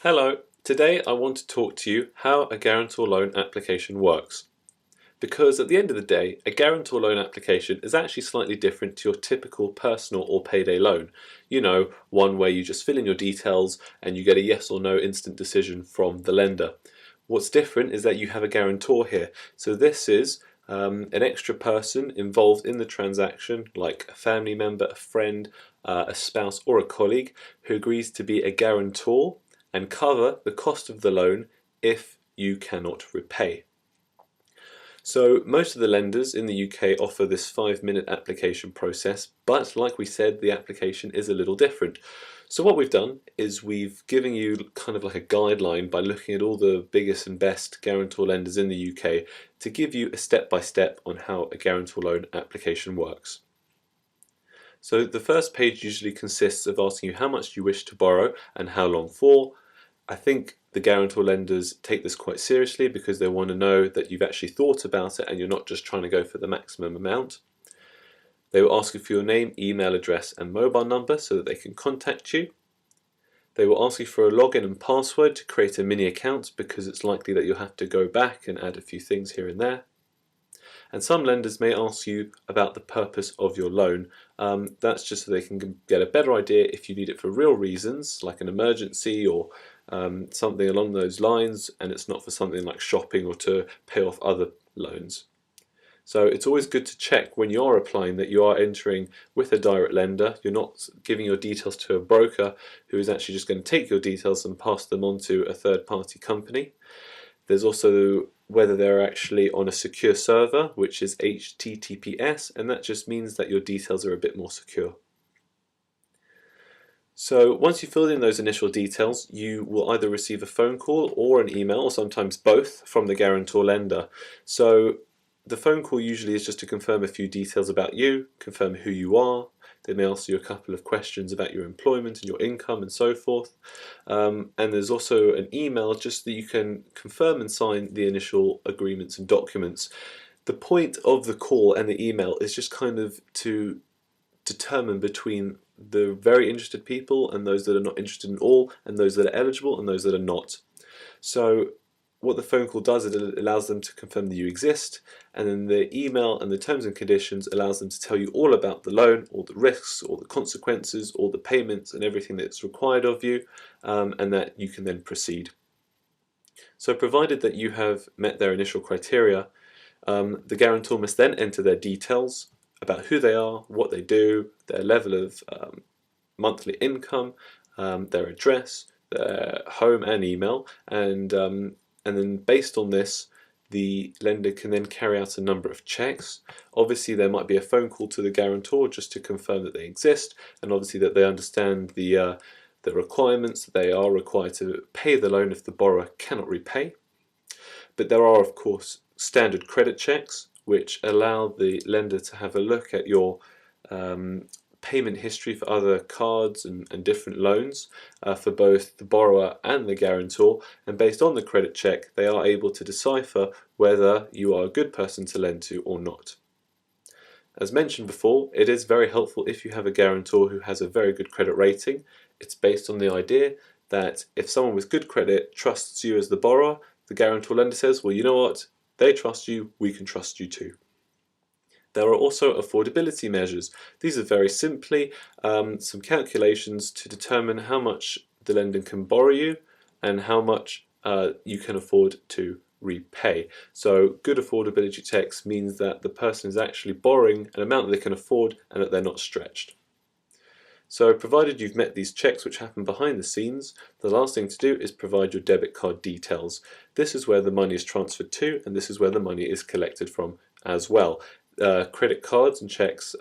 Hello, today I want to talk to you how a guarantor loan application works. Because at the end of the day, a guarantor loan application is actually slightly different to your typical personal or payday loan. You know, one where you just fill in your details and you get a yes or no instant decision from the lender. What's different is that you have a guarantor here. So this is an extra person involved in the transaction, like a family member, a friend, a spouse or a colleague, who agrees to be a guarantor and cover the cost of the loan if you cannot repay. So most of the lenders in the UK offer this 5-minute application process, but like we said, the application is a little different. So what we've done is we've given you kind of like a guideline by looking at all the biggest and best guarantor lenders in the UK to give you a step-by-step on how a guarantor loan application works. So the first page usually consists of asking you how much you wish to borrow and how long for. I think the guarantor lenders take this quite seriously because they want to know that you've actually thought about it and you're not just trying to go for the maximum amount. They will ask you for your name, email address and mobile number so that they can contact you. They will ask you for a login and password to create a mini account because it's likely that you'll have to go back and add a few things here and there. And some lenders may ask you about the purpose of your loan. That's just so they can get a better idea if you need it for real reasons, like an emergency or something along those lines, and it's not for something like shopping or to pay off other loans. So it's always good to check when you're applying that you are entering with a direct lender. You're not giving your details to a broker who is actually just going to take your details and pass them on to a third-party company. There's also whether they're actually on a secure server, which is HTTPS, and that just means that your details are a bit more secure. So once you've filled in those initial details, you will either receive a phone call or an email, or sometimes both, from the guarantor lender. So the phone call usually is just to confirm a few details about you, confirm who you are. They may ask you a couple of questions about your employment and your income and so forth. And there's also an email just that you can confirm and sign the initial agreements and documents. The point of the call and the email is just kind of to determine between the very interested people and those that are not interested at all, and those that are eligible and those that are not. So what the phone call does is it allows them to confirm that you exist, and then the email and the terms and conditions allows them to tell you all about the loan, all the risks, all the consequences, all the payments and everything that's required of you, and that you can then proceed. So provided that you have met their initial criteria, the guarantor must then enter their details about who they are, what they do, their level of monthly income, their address, their home and email, and then based on this, the lender can then carry out a number of checks. Obviously there might be a phone call to the guarantor just to confirm that they exist, and obviously that they understand the requirements that they are required to pay the loan if the borrower cannot repay. But there are of course standard credit checks which allow the lender to have a look at your payment history for other cards and different loans for both the borrower and the guarantor, and based on the credit check they are able to decipher whether you are a good person to lend to or not. As mentioned before, it is very helpful if you have a guarantor who has a very good credit rating. It's based on the idea that if someone with good credit trusts you as the borrower, the guarantor lender says, well, you know what, they trust you, we can trust you too. There are also affordability measures. These are very simply some calculations to determine how much the lender can borrow you and how much you can afford to repay. So good affordability checks means that the person is actually borrowing an amount that they can afford and that they're not stretched. So provided you've met these checks which happen behind the scenes, the last thing to do is provide your debit card details. This is where the money is transferred to, and this is where the money is collected from as well. Credit cards and checks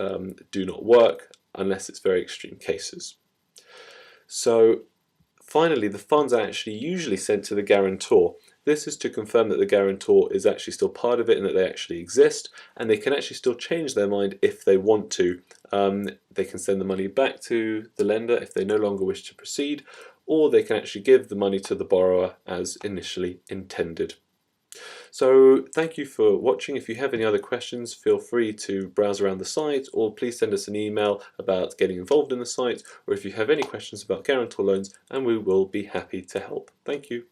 do not work unless it's very extreme cases. So finally, the funds are actually usually sent to the guarantor. This is to confirm that the guarantor is actually still part of it and that they actually exist, and they can actually still change their mind if they want to. They can send the money back to the lender if they no longer wish to proceed, or they can actually give the money to the borrower as initially intended. So thank you for watching. If you have any other questions, feel free to browse around the site, or please send us an email about getting involved in the site, or if you have any questions about guarantor loans, and we will be happy to help. Thank you.